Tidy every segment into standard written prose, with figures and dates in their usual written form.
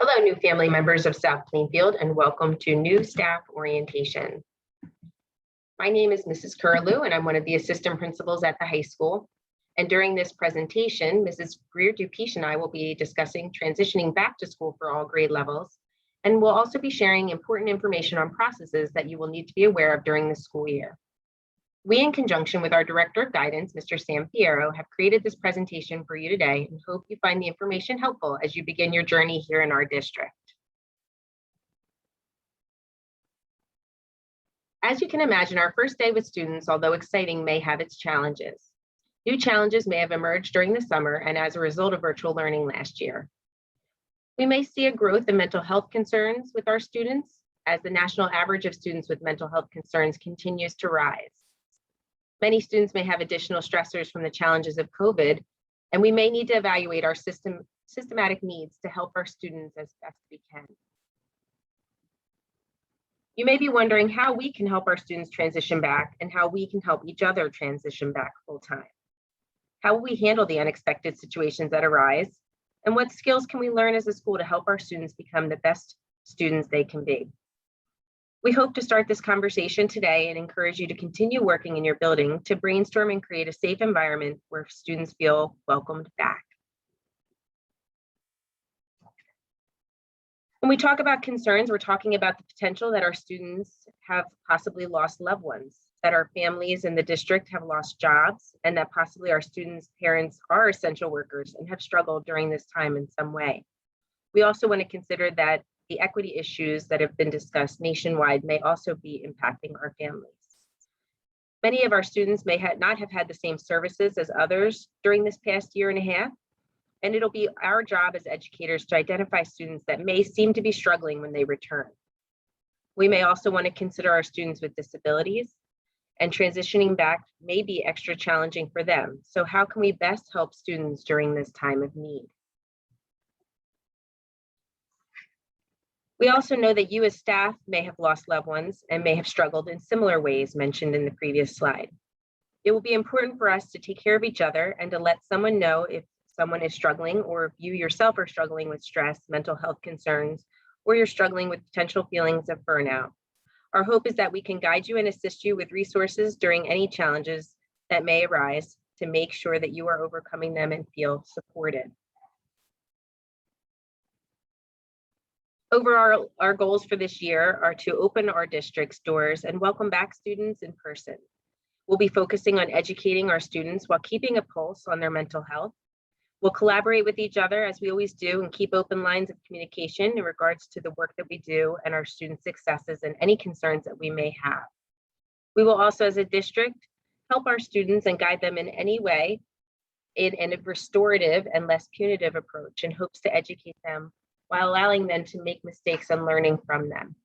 Hello, new family members of South Plainfield, and welcome to new staff orientation. My name is Mrs. Curlew, and I'm one of the assistant principals at the high school. And during this presentation, Mrs. Greer-Dupiche and I will be discussing transitioning back to school for all grade levels. And we'll also be sharing important information on processes that you will need to be aware of during the school year. We, in conjunction with our Director of Guidance, Mr. Sam Fierro, have created this presentation for you today and hope you find the information helpful as you begin your journey here in our district. As you can imagine, our first day with students, although exciting, may have its challenges. New challenges may have emerged during the summer and as a result of virtual learning last year. We may see a growth in mental health concerns with our students as the national average of students with mental health concerns continues to rise. Many students may have additional stressors from the challenges of COVID, and we may need to evaluate our systematic needs to help our students as best we can. You may be wondering how we can help our students transition back and how we can help each other transition back full time. How will we handle the unexpected situations that arise? And what skills can we learn as a school to help our students become the best students they can be? We hope to start this conversation today and encourage you to continue working in your building to brainstorm and create a safe environment where students feel welcomed back. When we talk about concerns, we're talking about the potential that our students have possibly lost loved ones, that our families in the district have lost jobs, and that possibly our students' parents are essential workers and have struggled during this time in some way. We also want to consider that the equity issues that have been discussed nationwide may also be impacting our families. Many of our students may not have had the same services as others during this past year and a half, and it'll be our job as educators to identify students that may seem to be struggling when they return. We may also want to consider our students with disabilities, and transitioning back may be extra challenging for them. So how can we best help students during this time of need? We also know that you as staff may have lost loved ones and may have struggled in similar ways mentioned in the previous slide. It will be important for us to take care of each other and to let someone know if someone is struggling, or if you yourself are struggling with stress, mental health concerns, or you're struggling with potential feelings of burnout. Our hope is that we can guide you and assist you with resources during any challenges that may arise to make sure that you are overcoming them and feel supported. Overall, our goals for this year are to open our district's doors and welcome back students in person. We'll be focusing on educating our students while keeping a pulse on their mental health. We'll collaborate with each other as we always do and keep open lines of communication in regards to the work that we do and our students' successes and any concerns that we may have. We will also, as a district, help our students and guide them in any way in a restorative and less punitive approach in hopes to educate them while allowing them to make mistakes and learning from them.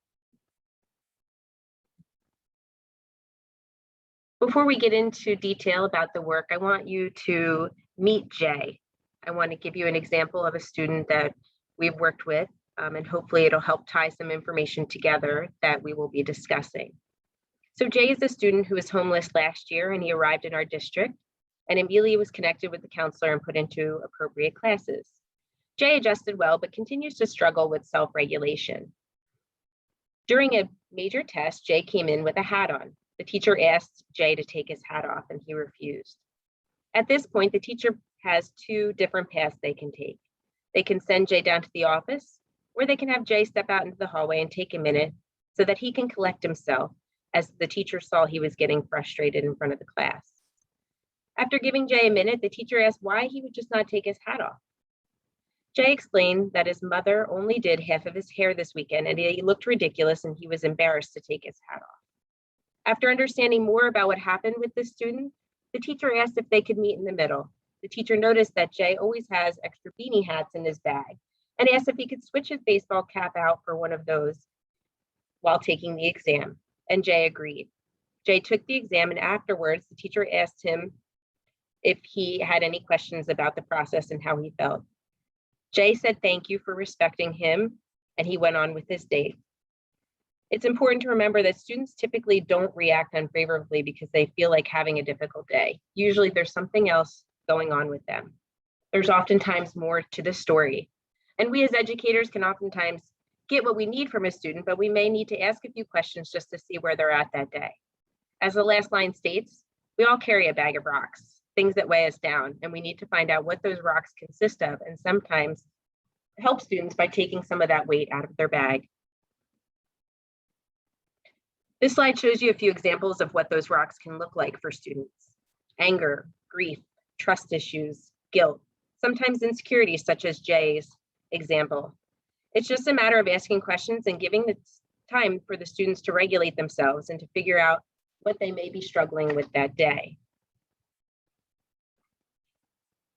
Before we get into detail about the work, I want you to meet Jay. I want to give you an example of a student that we've worked with, and hopefully it'll help tie some information together that we will be discussing. So Jay is a student who was homeless last year, and he arrived in our district and immediately was connected with the counselor and put into appropriate classes. Jay adjusted well, but continues to struggle with self-regulation. During a major test, Jay came in with a hat on. The teacher asked Jay to take his hat off, and he refused. At this point, the teacher has two different paths they can take. They can send Jay down to the office, or they can have Jay step out into the hallway and take a minute so that he can collect himself, as the teacher saw he was getting frustrated in front of the class. After giving Jay a minute, the teacher asked why he would just not take his hat off. Jay explained that his mother only did half of his hair this weekend and he looked ridiculous and he was embarrassed to take his hat off. After understanding more about what happened with this student, the teacher asked if they could meet in the middle. The teacher noticed that Jay always has extra beanie hats in his bag and asked if he could switch his baseball cap out for one of those while taking the exam, and Jay agreed. Jay took the exam, and afterwards, the teacher asked him if he had any questions about the process and how he felt. Jay said thank you for respecting him, and he went on with his day. It's important to remember that students typically don't react unfavorably because they feel like having a difficult day. Usually there's something else going on with them. There's oftentimes more to the story. And we as educators can oftentimes get what we need from a student, but we may need to ask a few questions just to see where they're at that day. As the last line states, we all carry a bag of rocks, things that weigh us down, and we need to find out what those rocks consist of and sometimes help students by taking some of that weight out of their bag. This slide shows you a few examples of what those rocks can look like for students. Anger, grief, trust issues, guilt, sometimes insecurities such as Jay's example. It's just a matter of asking questions and giving the time for the students to regulate themselves and to figure out what they may be struggling with that day.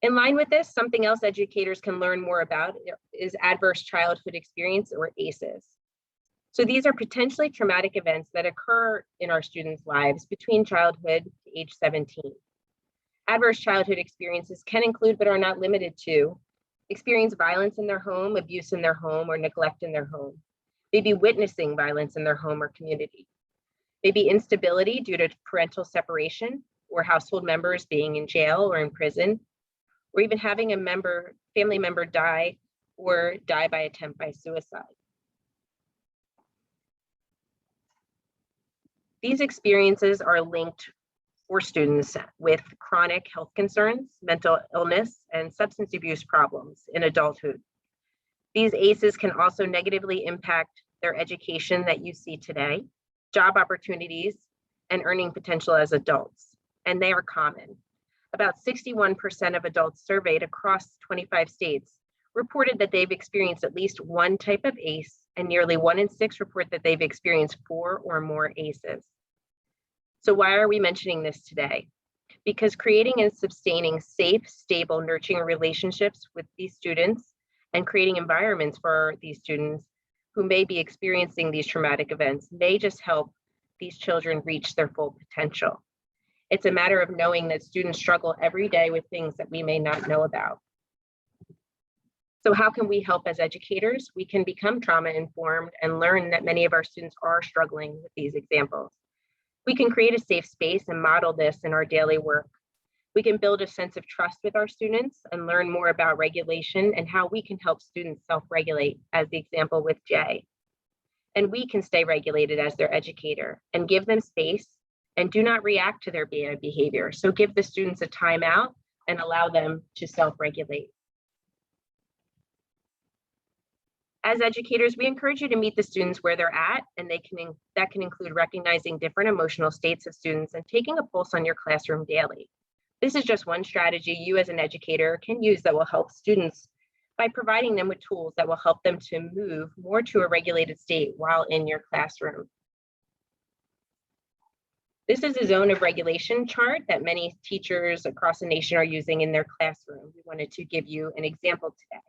In line with this, something else educators can learn more about is adverse childhood experience, or ACEs. So these are potentially traumatic events that occur in our students' lives between childhood to age 17. Adverse childhood experiences can include, but are not limited to, experience violence in their home, abuse in their home, or neglect in their home. Maybe witnessing violence in their home or community. Maybe instability due to parental separation, or household members being in jail or in prison, or even having a family member die or die by attempt by suicide. These experiences are linked for students with chronic health concerns, mental illness, and substance abuse problems in adulthood. These ACEs can also negatively impact their education that you see today, job opportunities, and earning potential as adults, and they are common. About 61% of adults surveyed across 25 states reported that they've experienced at least one type of ACE, and nearly 1 in 6 report that they've experienced 4 or more ACEs. So why are we mentioning this today? Because creating and sustaining safe, stable, nurturing relationships with these students and creating environments for these students who may be experiencing these traumatic events may just help these children reach their full potential. It's a matter of knowing that students struggle every day with things that we may not know about. So how can we help as educators? We can become trauma informed and learn that many of our students are struggling with these examples. We can create a safe space and model this in our daily work. We can build a sense of trust with our students and learn more about regulation and how we can help students self-regulate, as the example with Jay. And we can stay regulated as their educator and give them space and do not react to their bad behavior. So give the students a timeout and allow them to self-regulate. As educators, we encourage you to meet the students where they're at, and that can include recognizing different emotional states of students and taking a pulse on your classroom daily. This is just one strategy you as an educator can use that will help students by providing them with tools that will help them to move more to a regulated state while in your classroom. This is a zone of regulation chart that many teachers across the nation are using in their classroom. We wanted to give you an example today.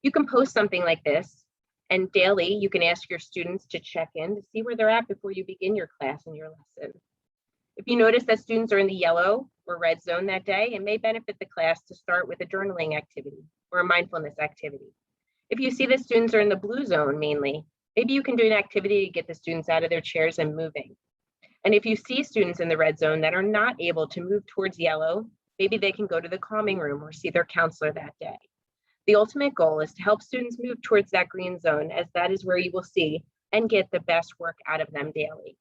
You can post something like this, and daily you can ask your students to check in to see where they're at before you begin your class and your lesson. If you notice that students are in the yellow or red zone that day, it may benefit the class to start with a journaling activity or a mindfulness activity. If you see that students are in the blue zone mainly, maybe you can do an activity to get the students out of their chairs and moving. And if you see students in the red zone that are not able to move towards yellow, maybe they can go to the calming room or see their counselor that day. The ultimate goal is to help students move towards that green zone, as that is where you will see and get the best work out of them daily.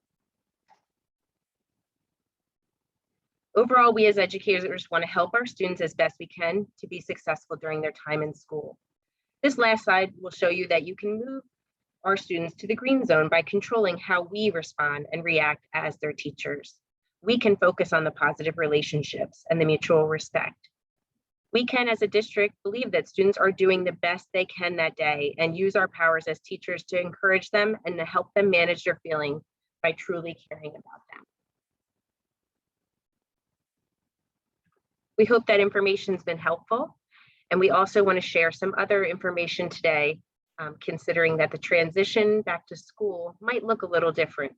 Overall, we as educators want to help our students as best we can to be successful during their time in school. This last slide will show you that you can move our students to the green zone by controlling how we respond and react as their teachers. We can focus on the positive relationships and the mutual respect. We can, as a district, believe that students are doing the best they can that day and use our powers as teachers to encourage them and to help them manage their feelings by truly caring about them. We hope that information's been helpful, and we also want to share some other information today, considering that the transition back to school might look a little different.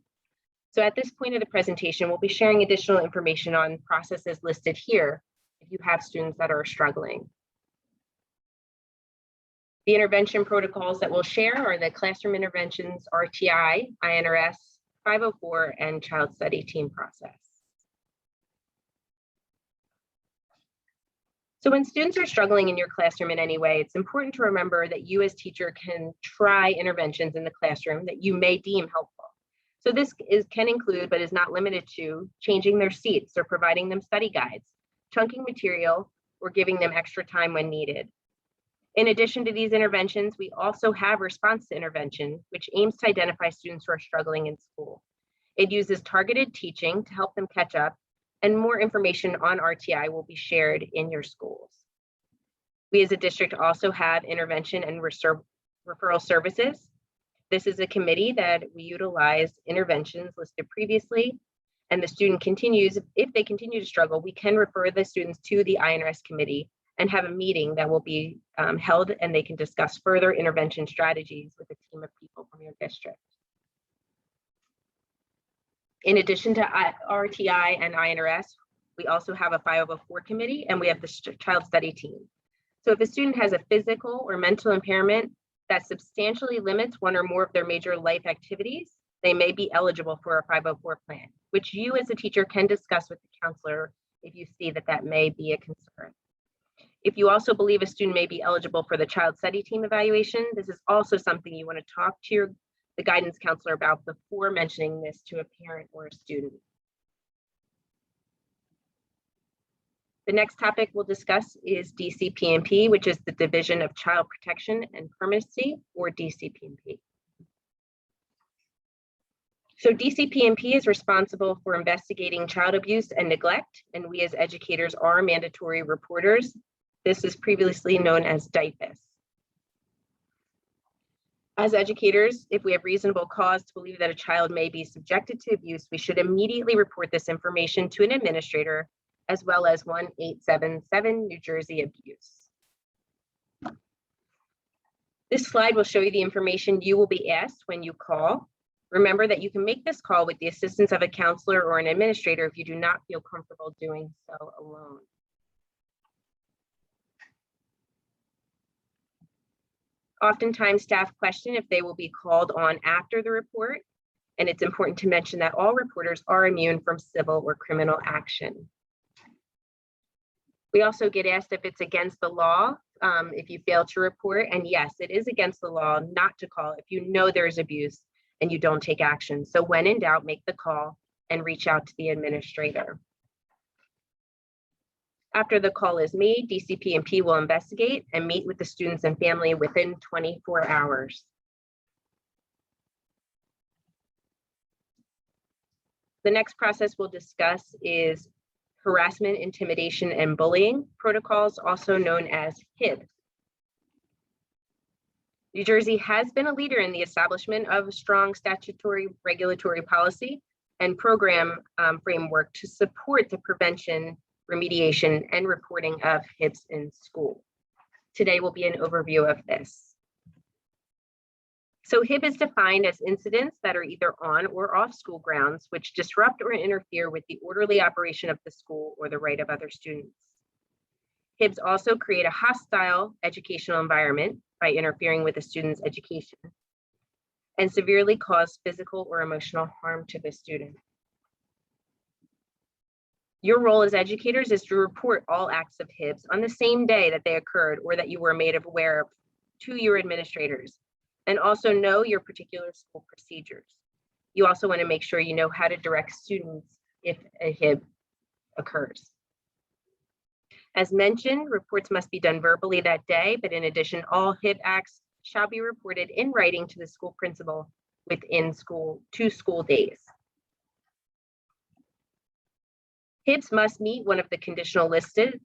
So at this point of the presentation, we'll be sharing additional information on processes listed here if you have students that are struggling. The intervention protocols that we'll share are the Classroom Interventions RTI, INRS 504, and Child Study Team process. So when students are struggling in your classroom in any way, it's important to remember that you as teacher can try interventions in the classroom that you may deem helpful. So this can include, but is not limited to, changing their seats or providing them study guides, chunking material, or giving them extra time when needed. In addition to these interventions, we also have response to intervention, which aims to identify students who are struggling in school. It uses targeted teaching to help them catch up, and more information on RTI will be shared in your schools. We as a district also have intervention and referral services. This is a committee that we utilize interventions listed previously, and the student continues, if they continue to struggle, we can refer the students to the INRS committee and have a meeting that will be held, and they can discuss further intervention strategies with a team of people from your district. In addition to RTI and INRS, we also have a 504 committee, and we have the child study team. So if a student has a physical or mental impairment that substantially limits one or more of their major life activities, they may be eligible for a 504 plan, which you as a teacher can discuss with the counselor if you see that that may be a concern. If you also believe a student may be eligible for the child study team evaluation, this is also something you want to talk to the guidance counselor about before mentioning this to a parent or a student. The next topic we'll discuss is DCP&P, which is the Division of Child Protection and Permanency, or DCP&P. So DCP&P is responsible for investigating child abuse and neglect, and we as educators are mandatory reporters. This is previously known as DIPUS. As educators, if we have reasonable cause to believe that a child may be subjected to abuse, we should immediately report this information to an administrator, as well as 1-877 New Jersey Abuse. This slide will show you the information you will be asked when you call. Remember that you can make this call with the assistance of a counselor or an administrator if you do not feel comfortable doing so alone. Oftentimes, staff question if they will be called on after the report, and it's important to mention that all reporters are immune from civil or criminal action. We also get asked if it's against the law if you fail to report, and yes, it is against the law not to call if you know there's abuse and you don't take action. So when in doubt, make the call and reach out to the administrator. After the call is made, DCP&P will investigate and meet with the students and family within 24 hours. The next process we'll discuss is harassment, intimidation, and bullying protocols, also known as HIB. New Jersey has been a leader in the establishment of a strong statutory regulatory policy and program framework to support the prevention, remediation, and reporting of HIBs in school. Today will be an overview of this. So HIB is defined as incidents that are either on or off school grounds which disrupt or interfere with the orderly operation of the school or the right of other students. HIBs also create a hostile educational environment by interfering with a student's education and severely cause physical or emotional harm to the student. Your role as educators is to report all acts of HIBs on the same day that they occurred or that you were made aware of to your administrators, and also know your particular school procedures. You also want to make sure you know how to direct students if a HIB occurs. As mentioned, reports must be done verbally that day, but in addition, all HIB acts shall be reported in writing to the school principal within 2 school days. HIBs must meet one of the conditional listed,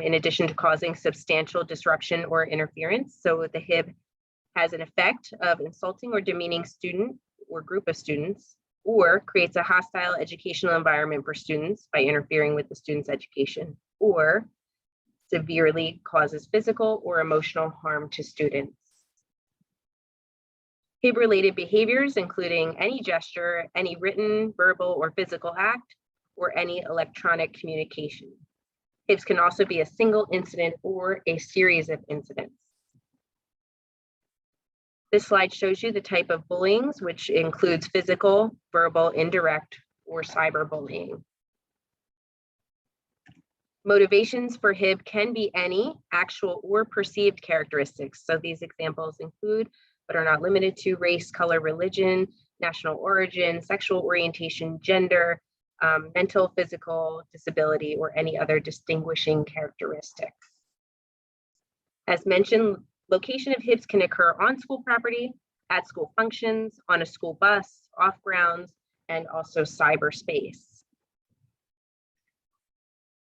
in addition to causing substantial disruption or interference. So the HIB has an effect of insulting or demeaning student or group of students, or creates a hostile educational environment for students by interfering with the student's education, or severely causes physical or emotional harm to students. HIB-related behaviors, including any gesture, any written, verbal, or physical act, or any electronic communication. HIBs can also be a single incident or a series of incidents. This slide shows you the type of bullying, which includes physical, verbal, indirect, or cyberbullying. Motivations for HIB can be any actual or perceived characteristics. So these examples include, but are not limited to, race, color, religion, national origin, sexual orientation, gender, mental, physical disability, or any other distinguishing characteristics. As mentioned, location of HIBs can occur on school property, at school functions, on a school bus, off grounds, and also cyberspace.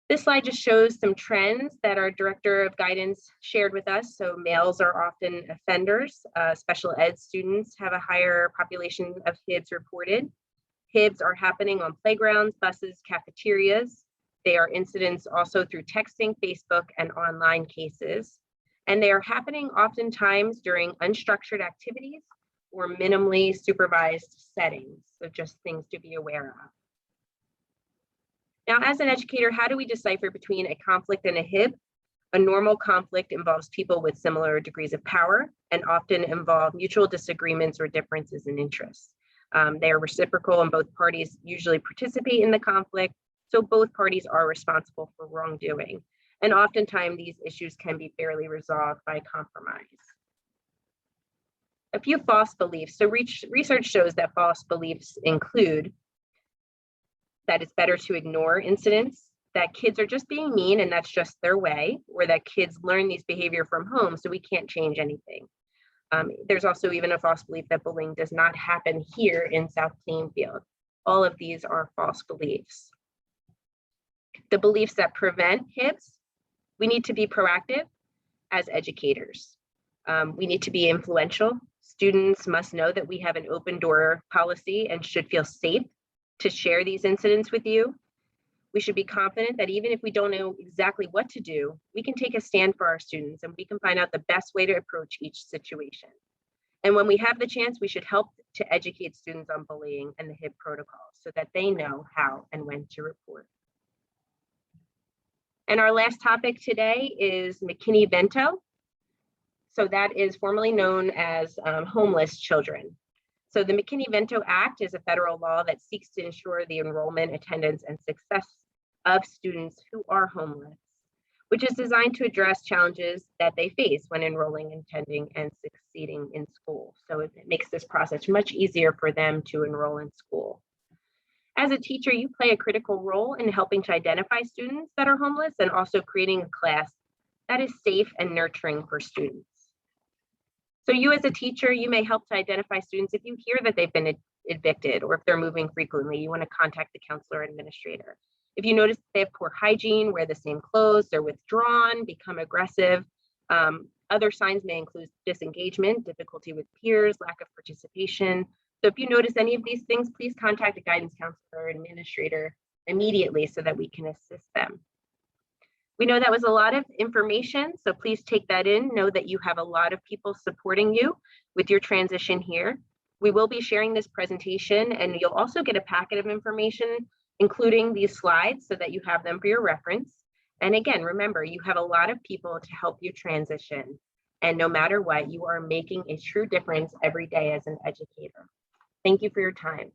This slide just shows some trends that our Director of Guidance shared with us. So males are often offenders. Special ed students have a higher population of HIBs reported. HIBs are happening on playgrounds, buses, cafeterias. They are incidents also through texting, Facebook, and online cases. And they are happening oftentimes during unstructured activities or minimally supervised settings. So just things to be aware of. Now, as an educator, how do we decipher between a conflict and a HIB? A normal conflict involves people with similar degrees of power and often involve mutual disagreements or differences in interests. They are reciprocal and both parties usually participate in the conflict, so both parties are responsible for wrongdoing. And oftentimes these issues can be fairly resolved by compromise. A few false beliefs. So research shows that false beliefs include that it's better to ignore incidents, that kids are just being mean and that's just their way, or that kids learn these behavior from home, so we can't change anything. There's also even a false belief that bullying does not happen here in South Plainfield. All of these are false beliefs. The beliefs that prevent HIBs: we need to be proactive as educators. We need to be influential. Students must know that we have an open door policy and should feel safe to share these incidents with you. We should be confident that even if we don't know exactly what to do, we can take a stand for our students and we can find out the best way to approach each situation. And when we have the chance, we should help to educate students on bullying and the HIB protocols so that they know how and when to report. And our last topic today is McKinney-Vento. So that is formerly known as homeless children. So the McKinney-Vento Act is a federal law that seeks to ensure the enrollment, attendance, and success of students who are homeless, which is designed to address challenges that they face when enrolling, attending, and succeeding in school. So it makes this process much easier for them to enroll in school. As a teacher, you play a critical role in helping to identify students that are homeless and also creating a class that is safe and nurturing for students. So you as a teacher, you may help to identify students if you hear that they've been evicted or if they're moving frequently, you want to contact the counselor or administrator. If you notice they have poor hygiene, wear the same clothes, they're withdrawn, become aggressive. Other signs may include disengagement, difficulty with peers, lack of participation. So if you notice any of these things, please contact a guidance counselor or administrator immediately so that we can assist them. We know that was a lot of information, so please take that in. Know that you have a lot of people supporting you with your transition here. We will be sharing this presentation and you'll also get a packet of information, including these slides so that you have them for your reference. And again, remember, you have a lot of people to help you transition. And no matter what, you are making a true difference every day as an educator. Thank you for your time.